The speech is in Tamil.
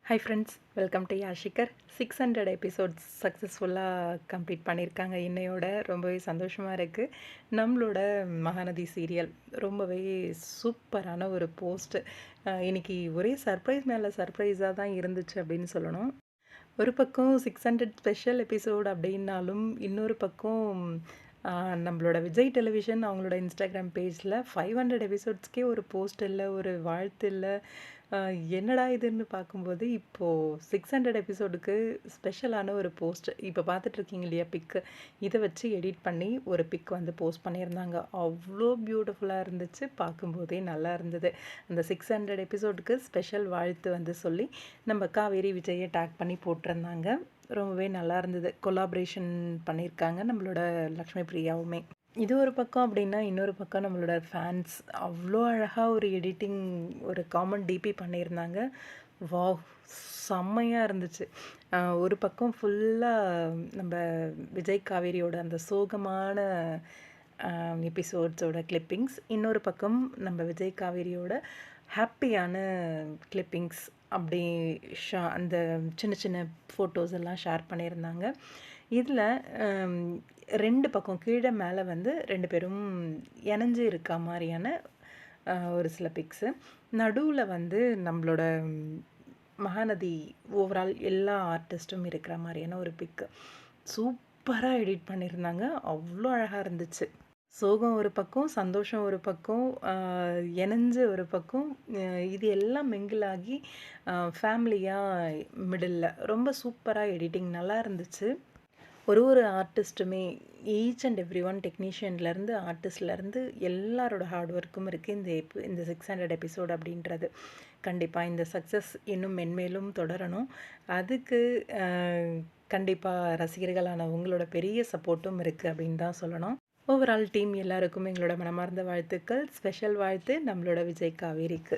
ஹை ஃப்ரெண்ட்ஸ், வெல்கம் டு யாஷிகர். 600 எபிசோட்ஸ் சக்ஸஸ்ஃபுல்லாக கம்ப்ளீட் பண்ணியிருக்காங்க. இன்னையோட ரொம்பவே சந்தோஷமாக இருக்குது. நம்மளோட மகாநதி சீரியல் ரொம்பவே சூப்பரான ஒரு போஸ்ட்டு. இன்றைக்கி ஒரே சர்ப்ரைஸ் மேலே சர்ப்ரைஸாக தான் இருந்துச்சு அப்படின்னு சொல்லணும். ஒரு பக்கம் 600 ஸ்பெஷல் எபிசோட் அப்படின்னாலும் இன்னொரு பக்கம் நம்மளோட விஜய் டெலிவிஷன் அவங்களோட இன்ஸ்டாகிராம் பேஜில் 500 எபிசோட்ஸ்க்கே ஒரு போஸ்ட் இல்லை, ஒரு வாழ்த்து இல்லை. என்னடா இதுன்னு பார்க்கும்போது இப்போது 600 எபிசோடுக்கு ஸ்பெஷலான ஒரு போஸ்ட் இப்போ பார்த்துட்ருக்கீங்க இல்லையா, பிக்கு இதை வச்சு எடிட் பண்ணி ஒரு பிக் வந்து போஸ்ட் பண்ணியிருந்தாங்க. அவ்வளோ பியூட்டிஃபுல்லாக இருந்துச்சு, பார்க்கும்போதே நல்லா இருந்தது. அந்த 600 எபிசோடுக்கு ஸ்பெஷல் வாழ்த்து வந்து சொல்லி நம்ம காவேரி விஜயை டேக் பண்ணி போட்டிருந்தாங்க. ரொம்பவே நல்லா இருந்தது. கொலாபரேஷன் பண்ணியிருக்காங்க நம்மளோட லக்ஷ்மி பிரியாவுமே. இது ஒரு பக்கம் அப்படின்னா, இன்னொரு பக்கம் நம்மளோட ஃபேன்ஸ் அவ்வளோ அழகாக ஒரு எடிட்டிங், ஒரு காமன் டிபி பண்ணியிருந்தாங்க. வாவ், செம்மையாக இருந்துச்சு. ஒரு பக்கம் ஃபுல்லாக நம்ம விஜய் காவேரியோட அந்த சோகமான எபிசோட்ஸோட கிளிப்பிங்ஸ், இன்னொரு பக்கம் நம்ம விஜய் காவேரியோட ஹாப்பியான கிளிப்பிங்ஸ் அப்படி அந்த சின்ன சின்ன ஃபோட்டோஸ் எல்லாம் ஷேர் பண்ணியிருந்தாங்க. இதில் 2 பக்கம் கீழே மேலே வந்து 2 பேரும் இணைஞ்சு இருக்க மாதிரியான ஒரு சில பிக்ஸு. நடுவில் வந்து நம்மளோட மகாநதி ஓவரால் எல்லா ஆர்டிஸ்ட்டும் இருக்கிற மாதிரியான ஒரு பிக்கு சூப்பராக எடிட் பண்ணியிருந்தாங்க. அவ்வளோ அழகாக இருந்துச்சு. சோகம் ஒரு பக்கம், சந்தோஷம் ஒரு பக்கம், இணைஞ்ச ஒரு பக்கம், இது எல்லாம் மிங்கிளாகி ஃபேமிலியாக மிடில் ரொம்ப சூப்பராக எடிட்டிங் நல்லா இருந்துச்சு. ஒரு ஆர்டிஸ்ட்டுமே ஈச் அண்ட் எவ்ரி ஒன், டெக்னீஷியன்லேருந்து ஆர்டிஸ்ட்லேருந்து எல்லாரோட ஹார்ட் ஒர்க்கும் இருக்குது இந்த 600 எபிசோட் அப்படின்றது. கண்டிப்பாக இந்த சக்ஸஸ் இன்னும் மென்மேலும் தொடரணும். அதுக்கு கண்டிப்பாக ரசிகர்களான உங்களோட பெரிய சப்போர்ட்டும் இருக்குது அப்படின்னு தான் சொல்லணும். ஓவரால் டீம் எல்லாருக்கும் எங்களோட மனமார்ந்த வாழ்த்துக்கள். ஸ்பெஷல் வாழ்த்து நம்மளோட விஜய் காவேரிக்கு.